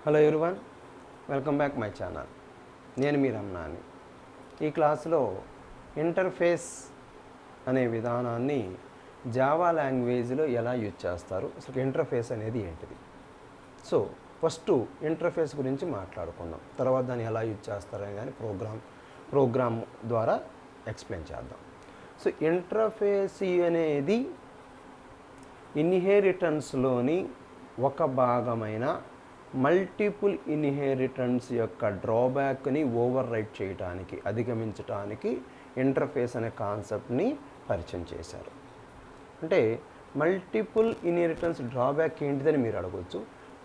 Hello everyone, welcome back my channel. నేను మీ రమణాని. ఈ క్లాస్లో ఇంటర్ఫేస్ అనే విధానాన్ని జావా లాంగ్వేజ్లో ఎలా యూజ్ చేస్తారు, అసలు ఇంటర్ఫేస్ అనేది ఏంటిది. సో ఫస్ట్ ఇంటర్ఫేస్ గురించి మాట్లాడుకుందాం, తర్వాత దాన్ని ఎలా యూజ్ చేస్తారని కానీ ప్రోగ్రామ్ ద్వారా ఎక్స్ప్లెయిన్ చేద్దాం. సో ఇంటర్ఫేస్ అనేది ఇన్హెరిటెన్స్లోని ఒక భాగమైన మల్టిపుల్ ఇన్హెరిటెన్స్ యొక్క డ్రాబ్యాక్ని ఓవర్ రైట్ చేయడానికి, అధిగమించడానికి ఇంటర్ఫేస్ అనే కాన్సెప్ట్ని పరిచయం చేశారు. అంటే మల్టిపుల్ ఇన్హెరిటెన్స్ డ్రాబ్యాక్ ఏంటిదని మీరు అడగవచ్చు.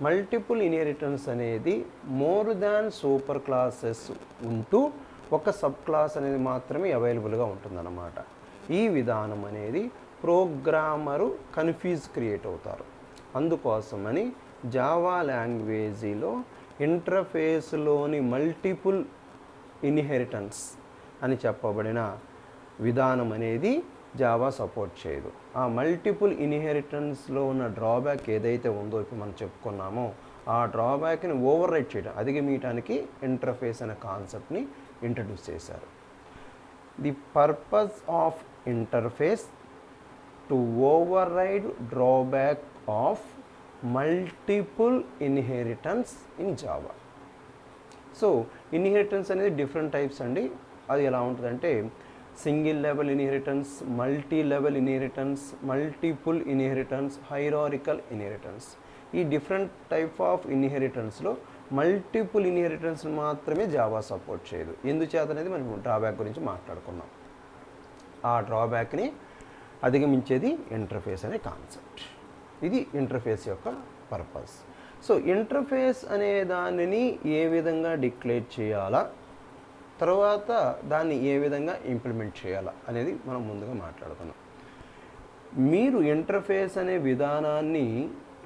మల్టిపుల్ ఇన్హెరిటెన్స్ అనేది మోర్ దాన్ సూపర్ క్లాసెస్ ఉంటూ ఒక సబ్ క్లాస్ అనేది మాత్రమే అవైలబుల్గా ఉంటుందన్నమాట. ఈ విధానం అనేది ప్రోగ్రామరు కన్ఫ్యూజ్ క్రియేట్ అవుతారు. అందుకోసమని జావా లాంగ్వేజీలో ఇంటర్ఫేస్లోని మల్టిపుల్ ఇన్హెరిటెన్స్ అని చెప్పబడిన విధానం అనేది జావా సపోర్ట్ చేయదు. ఆ మల్టిపుల్ ఇన్హెరిటెన్స్లో ఉన్న డ్రాబ్యాక్ ఏదైతే ఉందో ఇప్పుడు మనం చెప్పుకున్నామో ఆ డ్రాబ్యాక్ని ఓవర్ రైట్ చేయడం, అధిగమించడానికి ఇంటర్ఫేస్ అనే కాన్సెప్ట్ని ఇంట్రడ్యూస్ చేశారు. The purpose of interface to override drawback of multiple inheritance in Java. So inheritance అనేది డిఫరెంట్ టైప్స్ అండి. అది ఎలా ఉంటుందంటే single level inheritance, multi level inheritance, multiple inheritance, hierarchical inheritance. ఈ డిఫరెంట్ టైప్ ఆఫ్ ఇన్హెరిటెన్స్లో multiple inheritance మాత్రమే Java support చేయదు. ఎందుచేత అనేది మనం డ్రాబ్యాక్ గురించి మాట్లాడుకున్నాం. ఆ డ్రాబ్యాక్ని అధిగమించేది ఇంటర్ఫేస్ అనే కాన్సెప్ట్. ఇది ఇంటర్ఫేస్ యొక్క పర్పస్. సో ఇంటర్ఫేస్ అనే దానిని ఏ విధంగా డిక్లేర్ చేయాలా, తర్వాత దాన్ని ఏ విధంగా ఇంప్లిమెంట్ చేయాలా అనేది మనం ముందుగా మాట్లాడుకున్నాం. మీరు ఇంటర్ఫేస్ అనే విధానాన్ని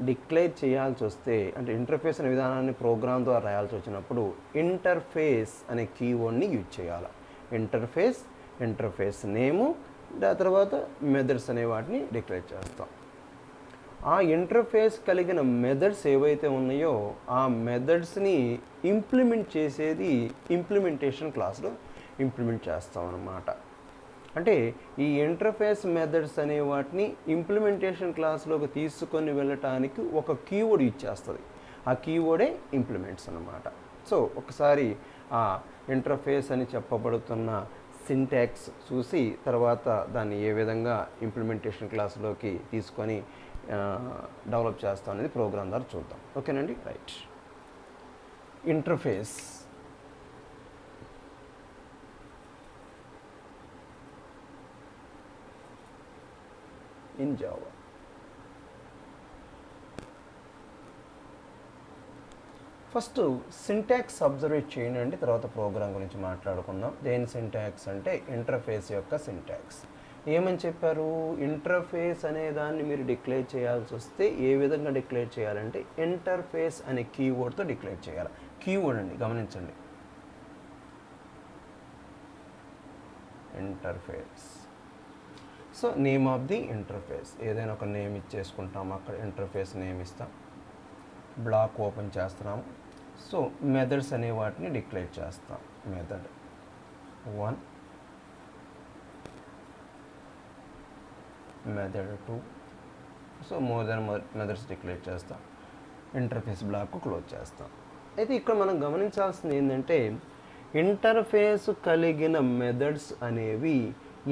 డిక్లేర్ చేయాల్సి వస్తే, అంటే ఇంటర్ఫేస్ అనే విధానాన్ని ప్రోగ్రామ్ ద్వారా రాయాల్సి వచ్చినప్పుడు ఇంటర్ఫేస్ అనే కీవర్డ్ని యూజ్ చేయాలి. ఇంటర్ఫేస్ నేము, దాని తర్వాత మెథడ్స్ అనే వాటిని డిక్లేర్ చేస్తాం. ఆ ఇంటర్ఫేస్ కలిగిన మెథడ్స్ ఏవైతే ఉన్నాయో ఆ మెథడ్స్ని ఇంప్లిమెంట్ చేసేది ఇంప్లిమెంటేషన్ క్లాస్లో ఇంప్లిమెంట్ చేస్తాం అన్నమాట. అంటే ఈ ఇంటర్ఫేస్ మెథడ్స్ అనే వాటిని ఇంప్లిమెంటేషన్ క్లాస్లోకి తీసుకొని వెళ్ళటానికి ఒక కీవర్డ్ యూజ్ చేస్తుంది. ఆ కీవర్డే ఇంప్లిమెంట్స్ అన్నమాట. సో ఒకసారి ఆ ఇంటర్ఫేస్ అని చెప్పబడుతున్న సింటాక్స్ చూసి తర్వాత దాన్ని ఏ విధంగా ఇంప్లిమెంటేషన్ క్లాస్లోకి తీసుకొని డెవలప్ చేస్తాం అనేది ప్రోగ్రామ్ ద్వారా చూద్దాం. ఓకేనండి, right. Interface in Java. First syntax observe చేయండి, తర్వాత ప్రోగ్రామ్ గురించి మాట్లాడుకుందాం. దేని సింటాక్స్ అంటే ఇంటర్ఫేస్ యొక్క సింటాక్స్. ఏమని చెప్పారు? ఇంటర్ఫేస్ అనే దాన్ని మీరు డిక్లేర్ చేయాల్సి వస్తే ఏ విధంగా డిక్లేర్ చేయాలంటే ఇంటర్ఫేస్ అనే కీవర్డ్తో డిక్లేర్ చేయాలి. కీవర్డ్ అండి, గమనించండి. Interface. So name of the interface, ఏదైనా ఒక నేమ్ ఇచ్చేసుకుంటాం. అక్కడ ఇంటర్ఫేస్ నేమ్ ఇస్తాం. బ్లాక్ ఓపెన్ చేస్తున్నాము. సో మెథడ్స్ అనే వాటిని డిక్లేర్ చేస్తాం. Method 1, method 2. So more than methods declare చేస్తాం. ఇంటర్ఫేస్ బ్లాక్ క్లోజ్ చేస్తాం. అయితే ఇక్కడ మనం గమనించాల్సింది ఏంటంటే ఇంటర్ఫేస్ కలిగిన మెథడ్స్ అనేవి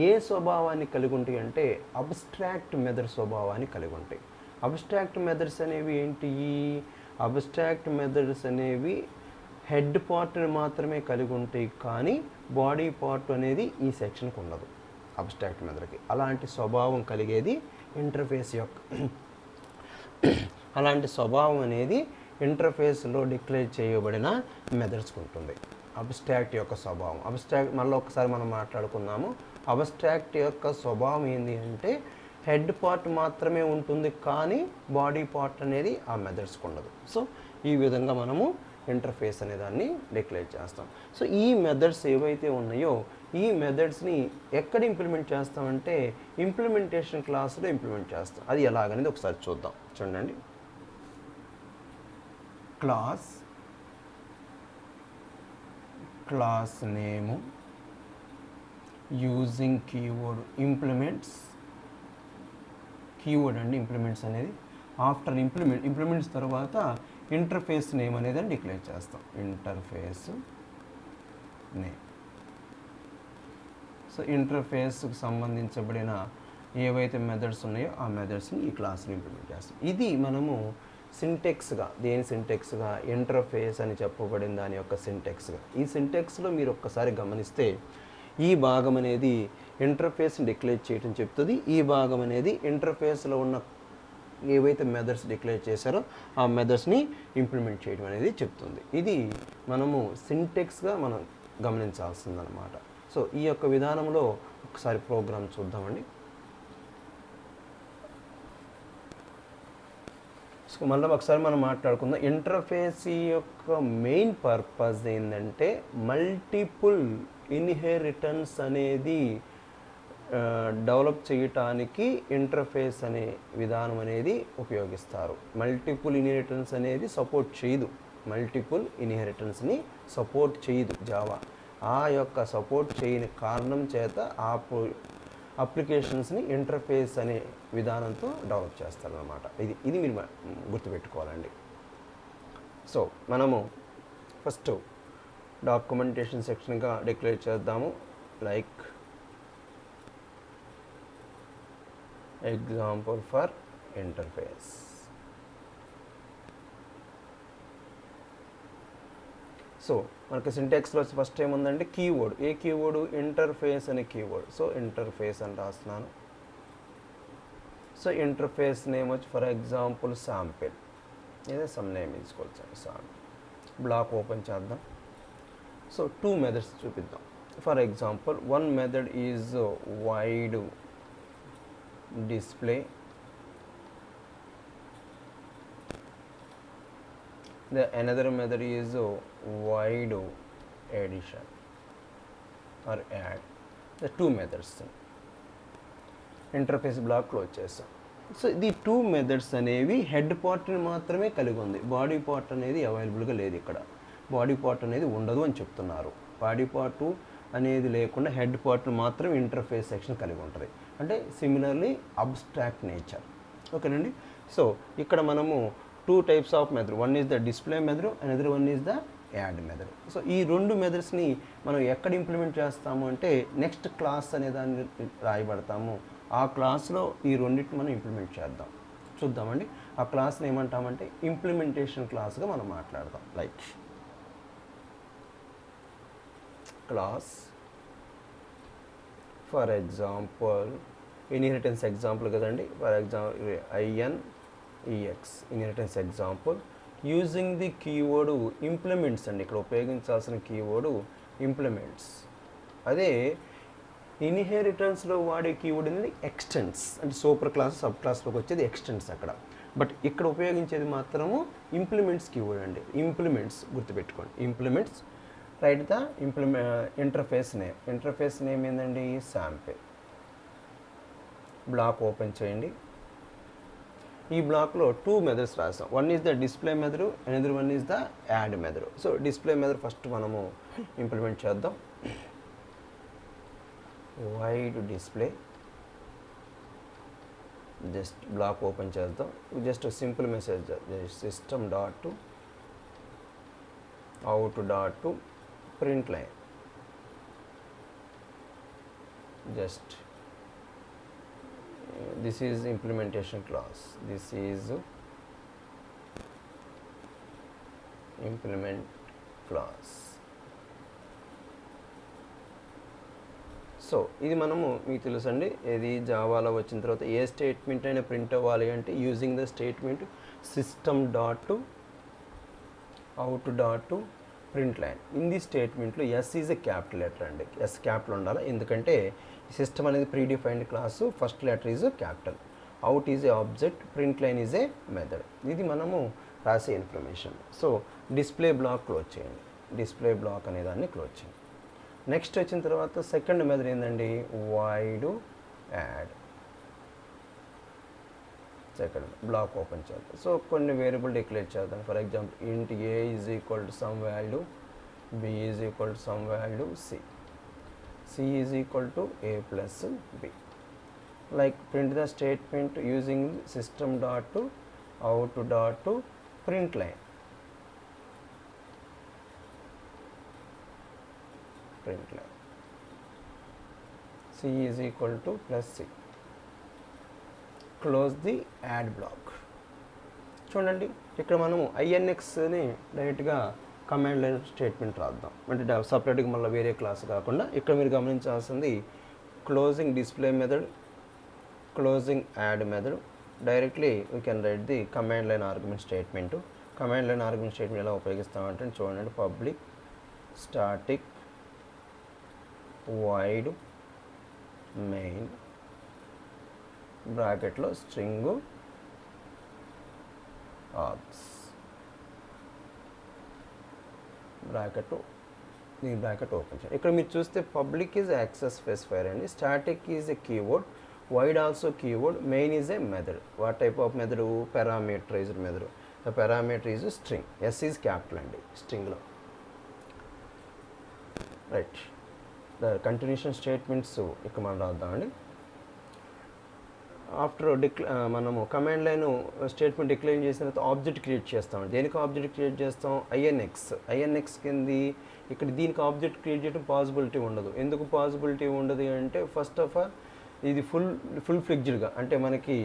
ఏ స్వభావాన్ని కలిగి ఉంటాయి అంటే అబ్స్ట్రాక్ట్ మెథడ్ స్వభావాన్ని కలిగి ఉంటాయి. అబ్స్ట్రాక్ట్ మెథడ్స్ అనేవి ఏంటి? అబ్స్ట్రాక్ట్ మెథడ్స్ అనేవి హెడ్ పార్ట్ని మాత్రమే కలిగి ఉంటాయి, కానీ బాడీ పార్ట్ అనేది ఈ సెక్షన్కి ఉండదు అబ్స్ట్రాక్ట్ మెథడ్కి. అలాంటి స్వభావం కలిగేది ఇంటర్ఫేస్ యొక్క అలాంటి స్వభావం అనేది ఇంటర్ఫేస్లో డిక్లేర్ చేయబడిన మెథడ్స్కి ఉంటుంది. అబ్స్ట్రాక్ట్ యొక్క స్వభావం. అబ్స్ట్రాక్ట్ మళ్ళీ ఒకసారి మనం మాట్లాడుకుందాము. అబ్స్ట్రాక్ట్ యొక్క స్వభావం ఏంటి అంటే హెడ్ పార్ట్ మాత్రమే ఉంటుంది, కానీ బాడీ పార్ట్ అనేది ఆ మెథడ్స్కి ఉండదు. సో ఈ విధంగా మనము ఇంటర్ఫేస్ అనే దాన్ని డిక్లేర్ చేస్తాం. సో ఈ మెథడ్స్ ఏవైతే ఉన్నాయో ఈ మెథడ్స్ని ఎక్కడ ఇంప్లిమెంట్ చేస్తామంటే ఇంప్లిమెంటేషన్ క్లాస్లో ఇంప్లిమెంట్ చేస్తాం. అది ఎలాగనేది ఒకసారి చూద్దాం. చూడండి, క్లాస్ క్లాస్ నేము యూజింగ్ కీవర్డ్ ఇంప్లిమెంట్స్. కీవర్డ్ అండి ఇంప్లిమెంట్స్ అనేది. ఆఫ్టర్ ఇంప్లిమెంట్స్ తర్వాత ఇంటర్ఫేస్ నేమ్ అనేది డిక్లేర్ చేస్తాం. Interface name. సో ఇంటర్ఫేస్కి సంబంధించబడిన ఏవైతే మెథడ్స్ ఉన్నాయో ఆ మెథడ్స్ని ఈ క్లాస్ని ఇంప్లిమెంట్ చేస్తాం. ఇది మనము సింటెక్స్గా, దేని సింటెక్స్గా, ఇంటర్ఫేస్ అని చెప్పబడిన దాని యొక్క సింటెక్స్గా. ఈ సింటెక్స్లో మీరు ఒక్కసారి గమనిస్తే ఈ భాగం అనేది ఇంటర్ఫేస్ని డిక్లేర్ చేయడం చెప్తుంది. ఈ భాగం అనేది ఇంటర్ఫేస్లో ఉన్న ఏవైతే మెథడ్స్ డిక్లేర్ చేశారో ఆ మెథడ్స్ని ఇంప్లిమెంట్ చేయడం అనేది చెప్తుంది. ఇది మనము సింటెక్స్గా మనం గమనించాల్సిందనమాట. సో ఈ యొక్క విధానంలో ఒకసారి ప్రోగ్రామ్ చూద్దామండి. సో మళ్ళీ ఒకసారి మనం మాట్లాడుకుందాం. ఇంటర్ఫేస్ యొక్క మెయిన్ పర్పస్ ఏంటంటే మల్టిపుల్ ఇన్హెరిటెన్స్ అనేది డెవలప్ చేయటానికి ఇంటర్ఫేస్ అనే విధానం అనేది ఉపయోగిస్తారు. మల్టిపుల్ ఇన్హెరిటెన్స్ అనేది సపోర్ట్ చేయదు. మల్టిపుల్ ఇన్హెరిటెన్స్ని సపోర్ట్ చేయదు జావా. ఆ యొక్క సపోర్ట్ చేయని కారణం చేత ఆ అప్లికేషన్స్ని ఇంటర్ఫేస్ అనే విధానంతో డెవలప్ చేస్తారనమాట. ఇది మీరు గుర్తుపెట్టుకోవాలండి. సో మనము ఫస్ట్ డాక్యుమెంటేషన్ సెక్షన్గా డిక్లేర్ చేద్దాము. Like example for interface. So మనకి సింటాక్స్లో ఫస్ట్ ఏముందంటే కీవర్డ్. ఏ కీవర్డ్? ఇంటర్ఫేస్ అనే కీవర్డ్. సో ఇంటర్ఫేస్ అని రాస్తున్నాను. సో ఇంటర్ఫేస్ నేమ్ వచ్చి ఫర్ ఎగ్జాంపుల్ శాంపిల్. ఏదో సమ్ నేమ్ తీసుకోవచ్చు. శాంపిల్. బ్లాక్ ఓపెన్ చేద్దాం. సో 2 మెథడ్స్ చూపిద్దాం. For example one method is wide display. The another method is void addition or add. The 2 methods. Interface block close చేస్తాం. So ఇది 2 methods అనేవి head పార్ట్ని మాత్రమే కలిగి ఉంది. బాడీ పార్ట్ అనేది అవైలబుల్గా లేదు. ఇక్కడ బాడీ పార్ట్ అనేది ఉండదు అని చెప్తున్నారు. బాడీ పార్ట్ అనేది లేకుండా హెడ్ పార్ట్ మాత్రం ఇంటర్ఫేస్ సెక్షన్ కలిగి ఉంటుంది. అంటే సిమిలర్లీ అబ్స్ట్రాక్ట్ నేచర్. ఓకేనండి. సో ఇక్కడ మనము 2 types of method. One is the display method, another one is the add method. So ఈ 2 మెథడ్స్ని మనం ఎక్కడ ఇంప్లిమెంట్ చేస్తాము అంటే నెక్స్ట్ క్లాస్ అనే దాన్ని రాయబడతాము. ఆ క్లాస్లో ఈ రెండింటిని మనం ఇంప్లిమెంట్ చేద్దాం. చూద్దామండి. ఆ క్లాస్ని ఏమంటామంటే ఇంప్లిమెంటేషన్ క్లాస్గా మనం మాట్లాడదాం. Like class for example inheritance example కదండి. For example INEX inheritance example using the keyword implements అండి. ఇక్కడ ఉపయోగించాల్సిన కీవర్డ్ ఇంప్లిమెంట్స్. అదే ఇన్హెరిటెన్స్లో వాడే కీవర్డ్ అనేది ఎక్స్టెండ్స్. అంటే సూపర్ క్లాస్ సబ్ క్లాస్లోకి వచ్చేది ఎక్స్టెండ్స్ అక్కడ. బట్ ఇక్కడ ఉపయోగించేది మాత్రము ఇంప్లిమెంట్స్ కీవర్డ్ అండి. ఇంప్లిమెంట్స్ గుర్తుపెట్టుకోండి. Implements. Write the interface name. Interface name ఏంటండి? శాంపిల్. బ్లాక్ ఓపెన్ చేయండి. ఈ బ్లాక్లో 2 మెథడ్స్ రాస్తాం. One is the display method, another one is the add method. So display method first మనము ఇంప్లిమెంట్ చేద్దాం. Void display. Just block open చేద్దాం. Just simple message system dot out dot print line. Just this is implementation class. This is implement class. So ఇది మనము మీకు తెలుసండి. ఇది జావాలో వచ్చిన తర్వాత ఏ స్టేట్మెంట్ అయినా ప్రింట్ అవ్వాలి అంటే using the statement system dot out dot print line. In the స్టేట్మెంట్లో S is a capital letter అండి. ఎస్ క్యాపిటల్ ఉండాలి. ఎందుకంటే సిస్టమ్ అనేది predefined class. First letter is capital. Out is a object, print line is a method. ఇది మనము రాసే information. So display block close చేయండి. Display block అనే దాన్ని క్లోజ్ చేయండి. నెక్స్ట్ వచ్చిన తర్వాత సెకండ్ మెథడ్ ఏంటండి? Void add. Second block open చేద్దాం. సో కొన్ని వేరియబుల్ డిక్లేర్ చేద్దాం. ఫర్ ఎగ్జాంపుల్ ఇంట్ ఏ is equal to some value b is equal to some value c is equal to a plus b. Like print the statement using system dot to out dot to print line. C is equal to plus c. Close the add block. చూడండి ఇక్కడ మనము INXని డైరెక్ట్గా command line statement రాద్దాం. అంటే సపరేట్గా మళ్ళీ వేరే class కాకుండా ఇక్కడ మీరు గమనించాల్సింది closing display method, closing add method. Directly we can write the command line argument statement. Command line argument statement ఎలా ఉపయోగిస్తామంటే చూడండి, పబ్లిక్ స్టాటిక్ వైడ్ మెయిన్ బ్రాకెట్లో స్ట్రింగ్ ఆర్గ్స్ బ్రాకెట్, ఈ బ్రాకెట్ ఓపెన్ చేయండి. ఇక్కడ మీరు చూస్తే పబ్లిక్ ఈజ్ యాక్సెస్ స్పెసిఫైర్ అండి, static is a keyword, void also keyword, main is a method. What type of method? Parameterized method. The parameter is string. S is capital అండి స్ట్రింగ్లో. Right, the continuation statements ఇక్కడ మనం రాద్దామండి. After మనము command line statement declare చేసిన తర్వాత object create చేస్తాం. దేనికి object create చేస్తాం? INX కింది ఇక్కడ దీనికి ఆబ్జెక్ట్ క్రియేట్ చేయడం పాసిబిలిటీ ఉండదు. ఎందుకు పాసిబిలిటీ ఉండదు అంటే ఫస్ట్ ఆఫ్ ఆల్ ఇది ఫుల్ ఫ్లెడ్జ్డ్గా, అంటే మనకి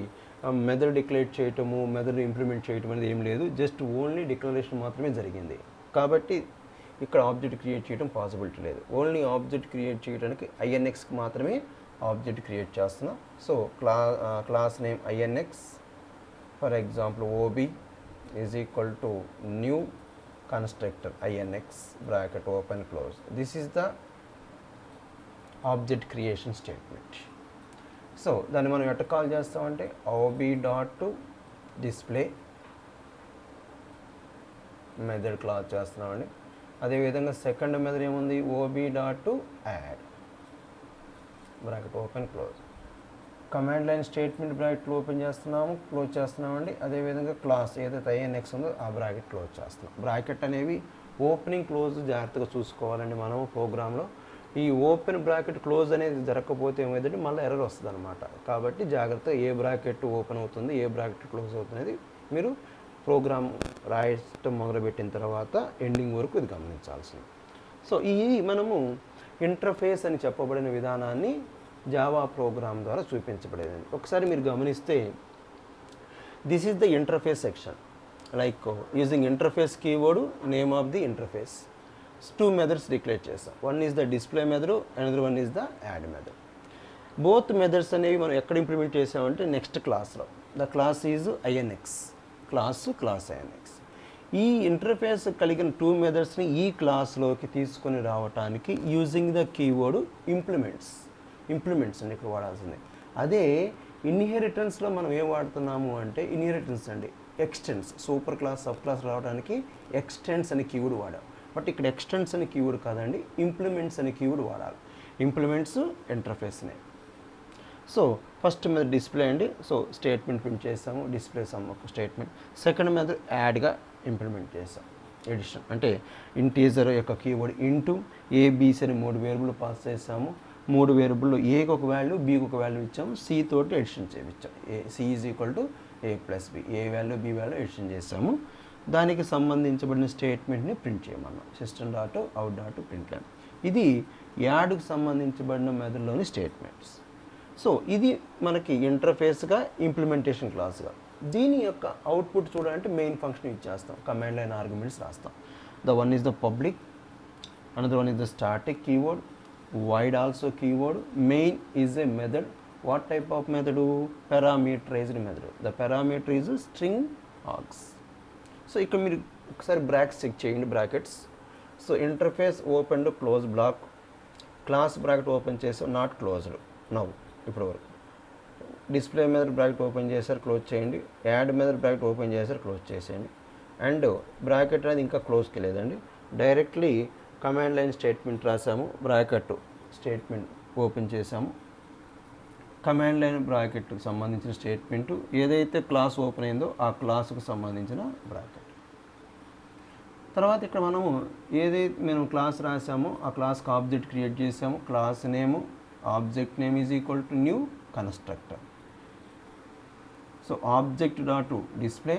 మెథడ్ డిక్లేర్ చేయటము, మెథడ్ ఇంప్లిమెంట్ చేయటం అనేది ఏం లేదు, జస్ట్ ఓన్లీ డిక్లరేషన్ మాత్రమే జరిగింది. కాబట్టి ఇక్కడ ఆబ్జెక్ట్ క్రియేట్ చేయడం పాసిబిలిటీ లేదు. ఓన్లీ ఆబ్జెక్ట్ క్రియేట్ చేయడానికి ఐఎన్ఎక్స్కి మాత్రమే ఆబ్జెక్ట్ క్రియేట్ చేస్తున్నాం. So class name INX, for example OB is equal to new constructor INX bracket open close. This is the object creation statement. So దాన్ని మనం ఎట్లా call చేస్తామంటే OB dot to display method class చేస్తున్నామండి. అదేవిధంగా second method ఏముంది? OB dot to add bracket open close. Command line statement bracket open చేస్తున్నాము, close చేస్తున్నామండి. అదేవిధంగా క్లాస్ ఏదైతే ఐఎన్ఎక్స్ ఉందో ఆ బ్రాకెట్ క్లోజ్ చేస్తున్నాం. బ్రాకెట్ అనేవి ఓపెనింగ్ క్లోజ్ జాగ్రత్తగా చూసుకోవాలండి మనం ప్రోగ్రాంలో. ఈ ఓపెన్ బ్రాకెట్ క్లోజ్ అనేది జరగకపోతే ఏమైందంటే మళ్ళీ ఎర్రర్ వస్తుంది అనమాట. కాబట్టి జాగ్రత్త ఏ బ్రాకెట్ ఓపెన్ అవుతుంది, ఏ బ్రాకెట్ క్లోజ్ అవుతుంది మీరు ప్రోగ్రామ్ రాయటం మొదలుపెట్టిన తర్వాత ఎండింగ్ వరకు ఇది గమనించాల్సింది. సో ఈ మనము ఇంటర్ఫేస్ అని చెప్పబడిన విధానాన్ని జావా ప్రోగ్రామ్ ద్వారా చూపించబడేది. ఒకసారి మీరు గమనిస్తే this is the interface section. Like using interface keyword, name of the interface, 2 methods declare చేస్తాం. One is the display method, another one is the add method. Both methods అనేవి మనం ఎక్కడ ఇంప్లిమెంట్ చేసామంటే next క్లాస్లో. The class is INX, class INX. ఈ interface కలిగిన 2 మెథడ్స్ని ఈ క్లాస్లోకి తీసుకొని రావడానికి యూజింగ్ ద కీవర్డ్ ఇంప్లిమెంట్స్ అని ఇక్కడ వాడాల్సింది. అదే ఇన్హెరిటెన్స్లో మనం ఏం వాడుతున్నాము అంటే ఇన్హెరిటెన్స్ అండి, ఎక్స్టెన్స్. సూపర్ క్లాస్, సబ్ క్లాస్ రావడానికి ఎక్స్టెన్స్ అనే కీవర్డ్ వాడాం. బట్ ఇక్కడ ఎక్స్టెన్స్ అనే కీవర్డ్ కాదండి, ఇంప్లిమెంట్స్ అనే కీవర్డ్ వాడాలి. ఇంప్లిమెంట్స్ ఇంటర్ఫేస్నే. సో ఫస్ట్ మీద డిస్ప్లే అండి. సో స్టేట్మెంట్ ప్రింట్ చేసాము, డిస్ప్లే సమ్ ఒక స్టేట్మెంట్. సెకండ్ మీద యాడ్గా ఇంప్లిమెంట్ చేసాం, ఎడిషన్. అంటే ఇంటీజర్ యొక్క కీవర్డ్ ఇంటూ ఏబీసీ అని 3 వేరియబుల్ పాస్ చేసాము. 3 వేరియబుల్లో ఏకి ఒక వాల్యూ, బీకి ఒక వాల్యూ ఇచ్చాము, సి తోటి ఎడిషన్ చేయించాం. C is equal to A plus B, A value B value addition చేసాము. దానికి సంబంధించబడిన స్టేట్మెంట్ని ప్రింట్ చేయమన్నాం, system dot out dot print line. ఇది యాడ్కు సంబంధించబడిన మెథడ్లోని స్టేట్మెంట్స్. సో ఇది మనకి ఇంటర్ఫేస్గా, ఇంప్లిమెంటేషన్ క్లాస్గా. దీని యొక్క అవుట్పుట్ చూడాలంటే మెయిన్ ఫంక్షన్ ఇచ్చేస్తాం, కమాండ్ లైన్ ఆర్గ్యుమెంట్స్ రాస్తాం. The one is the public, another one is the static keyword, void also keyword, main is a method. What type of method? Parameterized method. The parameter is string args. So ఇక్కడ మీరు ఒకసారి brackets check చేయండి, brackets. So interface open to close block, class bracket open చేసి not closed now ఇప్పుడు వరకు. Display method bracket open చేశారు, close చేయండి. Add method bracket open చేశారు, క్లోజ్ చేసేయండి. అండ్ బ్రాకెట్ అనేది ఇంకా క్లోజ్కి లేదండి, డైరెక్ట్లీ కమాండ్ లైన్ స్టేట్మెంట్ రాసాము, బ్రాకెట్ స్టేట్మెంట్ ఓపెన్ చేసాము. కమాండ్ లైన్ బ్రాకెట్కి సంబంధించిన స్టేట్మెంటు ఏదైతే క్లాస్ ఓపెన్ అయిందో ఆ క్లాస్కు సంబంధించిన బ్రాకెట్. తర్వాత ఇక్కడ మనము ఏదైతే మేము క్లాస్ రాసామో ఆ క్లాస్కి ఆబ్జెక్ట్ క్రియేట్ చేసాము. Class name object name is equal to new constructor. So object dot display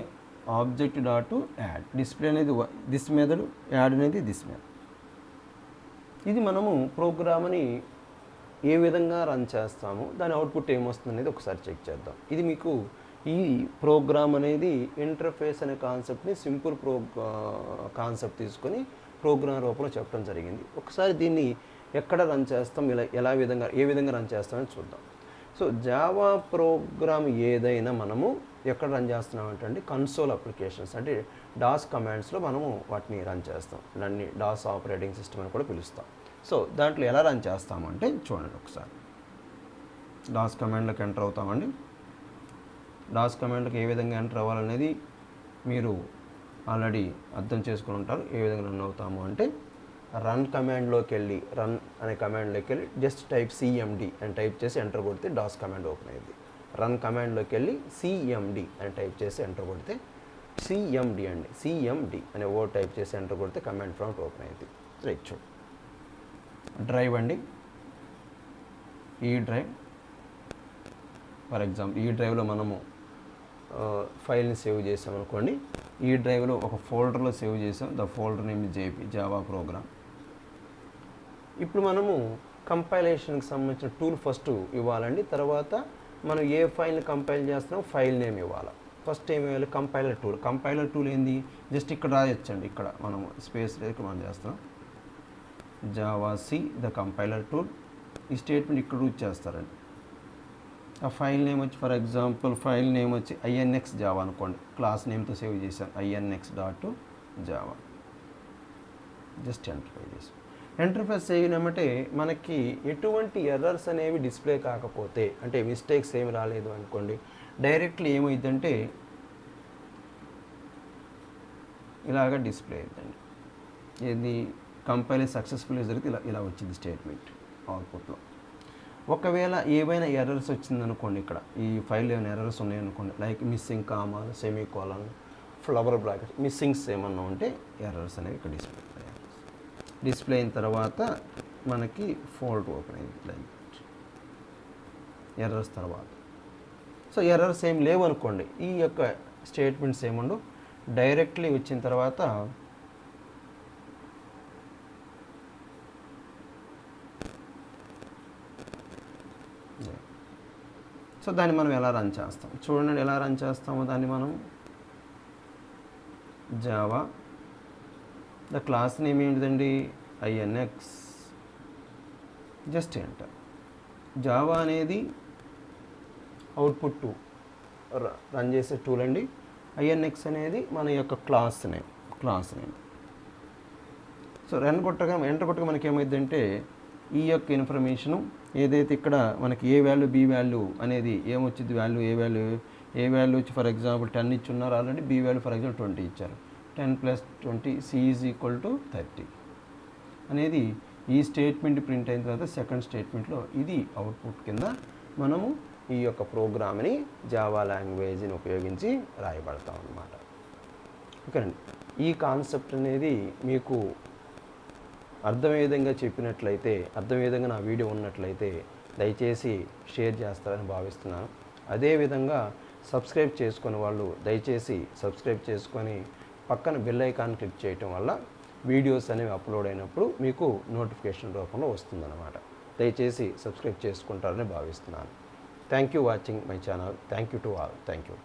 object dot add. Display అనేది దిస్ మెథడ్, యాడ్ అనేది దిస్ మెథడ్. ఇది మనము ప్రోగ్రామ్ని ఏ విధంగా రన్ చేస్తాము, దాని అవుట్పుట్ ఏమొస్తుంది అనేది ఒకసారి చెక్ చేద్దాం. ఇది మీకు ఈ ప్రోగ్రామ్ అనేది ఇంటర్ఫేస్ అనే కాన్సెప్ట్ని సింపుల్ కాన్సెప్ట్ తీసుకొని ప్రోగ్రామ్ రూపంలో చెప్పడం జరిగింది. ఒకసారి దీన్ని ఎక్కడ రన్ చేస్తాం, ఏ విధంగా రన్ చేస్తామని చూద్దాం. సో జావా ప్రోగ్రామ్ ఏదైనా మనము ఎక్కడ రన్ చేస్తున్నామంటే కన్సోల్ అప్లికేషన్స్ అంటే డాస్ కమాండ్స్లో మనము వాటిని రన్ చేస్తాం. దాన్ని డాస్ ఆపరేటింగ్ సిస్టమ్ అని కూడా పిలుస్తాం. సో దాంట్లో ఎలా రన్ చేస్తామంటే చూడండి ఒకసారి. డాస్ కమాండ్లోకి ఎంటర్ అవుతామండి. డాస్ కమాండ్కి ఏ విధంగా ఎంటర్ అవ్వాలనేది మీరు ఆల్రెడీ అర్థం చేసుకుని ఉంటారు. ఏ విధంగా రన్ అవుతాము అంటే రన్ కమాండ్లోకి వెళ్ళి, రన్ అనే కమాండ్లోకి వెళ్ళి జస్ట్ టైప్ సిఎండి అని టైప్ చేసి ఎంటర్ కొడితే డాస్ కమాండ్ ఓపెన్ అయ్యింది. రన్ కమాండ్లోకి వెళ్ళి సిఎండి అని టైప్ చేసి ఎంటర్ కొడితే సిఎండి అనే వర్డ్ టైప్ చేసి ఎంటర్ కొడితే కమాండ్ ప్రాంప్ట్ ఓపెన్ అయింది. రైట్ చూడు. డ్రైవ్ అండి, ఈ డ్రైవ్ ఫర్ ఎగ్జాంపుల్ ఈ డ్రైవ్లో మనము ఫైల్ని సేవ్ చేసామనుకోండి. ఈ డ్రైవ్లో ఒక ఫోల్డర్లో సేవ్ చేసాం. The folder name JP Java programme. ఇప్పుడు మనము కంపైలేషన్కి సంబంధించిన టూల్ ఫస్ట్ ఇవ్వాలండి. తర్వాత మనం ఏ ఫైల్ని కంపైల్ చేస్తున్నామో ఫైల్ నేమ్ ఇవ్వాలి. ఫస్ట్ ఏమి ఇవ్వాలి? Compiler tool. కంపైలర్ టూల్ ఏంది? జస్ట్ ఇక్కడ రాయొచ్చండి. ఇక్కడ మనం స్పేస్ లేక మనం చేస్తున్నాం Java see the compiler tool. ఈ స్టేట్మెంట్ ఇక్కడ యూజ్ చేస్తారండి. ఆ ఫైల్ నేమ్ వచ్చి ఫర్ ఎగ్జాంపుల్ ఫైల్ నేమ్ వచ్చి ఐఎన్ఎక్స్ జావా అనుకోండి. క్లాస్ నేమ్తో సేవ్ చేశాను INX.java. జస్ట్ ఎంటర్ చేసాం. ఎంటర్ప్రెస్ చేయలేమంటే మనకి ఎటువంటి ఎర్రర్స్ అనేవి డిస్ప్లే కాకపోతే, అంటే మిస్టేక్స్ ఏమి రాలేదు అనుకోండి, డైరెక్ట్లీ ఏమైందంటే ఇలాగ డిస్ప్లే అవుతుందండి. ఇది కంపైల్ సక్సెస్ఫుల్గా జరిగితే ఇలా వచ్చింది స్టేట్మెంట్ అవుట్పుట్లో. ఒకవేళ ఏవైనా ఎర్రర్స్ వచ్చిందనుకోండి, ఇక్కడ ఈ ఫైల్ ఏమైనా ఎర్రర్స్ ఉన్నాయనుకోండి, లైక్ మిస్సింగ్ కామాలు, సెమీకోలన్, ఫ్లవర్ బ్రాకెట్, మిస్సింగ్స్ ఏమన్నా ఉంటే ఎర్రర్స్ అనేవి ఇక్కడ డిస్ప్లే అయిన తర్వాత మనకి ఫోల్డర్ ఓపెన్ అయింది లైక్ ఎర్రర్స్ తర్వాత. సో ఎర్రర్స్ ఏం లేవు అనుకోండి, ఈ యొక్క స్టేట్మెంట్స్ ఏముండవు. డైరెక్ట్లీ వచ్చిన తర్వాత సో దాన్ని మనం ఎలా రన్ చేస్తాం చూడండి. ఎలా రన్ చేస్తామో దాన్ని మనం జావా ద క్లాస్ నేమ్ ఏంటిదండి INX. Just enter. జావా అనేది అవుట్పుట్ టూ రన్ చేసే టూల్ అండి. INX అనేది మన యొక్క క్లాస్ నేమ్. సో ఎంటర్ కొట్టగా మనకి ఏమైందంటే ఈ యొక్క ఇన్ఫర్మేషను ఏదైతే ఇక్కడ మనకి ఏ వాల్యూ బి వాల్యూ అనేది ఏమొచ్చింది, ఏ వాల్యూ వచ్చి ఫర్ ఎగ్జాంపుల్ 10 ఇచ్చి ఉన్నారు already. B value for example 20 ఇచ్చారు. 10 + 20 C = 30 అనేది ఈ స్టేట్మెంట్ ప్రింట్ అయిన తర్వాత సెకండ్ స్టేట్మెంట్లో ఇది అవుట్పుట్ కింద మనము ఈ యొక్క ప్రోగ్రామ్ని జావా లాంగ్వేజ్ని ఉపయోగించి రాయబడతాం అన్నమాట. ఓకేనండి. ఈ కాన్సెప్ట్ అనేది మీకు అర్థమయ్యే విధంగా చెప్పినట్లయితే, అర్థమయ్యే విధంగా నా వీడియో ఉన్నట్లయితే దయచేసి షేర్ చేస్తారని భావిస్తున్నాను. అదేవిధంగా సబ్స్క్రైబ్ చేసుకునే వాళ్ళు దయచేసి సబ్స్క్రైబ్ చేసుకొని పక్కన బెల్ ఐకాన్ క్లిక్ చేయటం వల్ల వీడియోస్ అనేవి అప్లోడ్ అయినప్పుడు మీకు నోటిఫికేషన్ రూపంలో వస్తుందన్నమాట. దయచేసి సబ్స్క్రైబ్ చేసుకుంటారని భావిస్తున్నాను. Thank you watching my channel. Thank you to all. Thank you.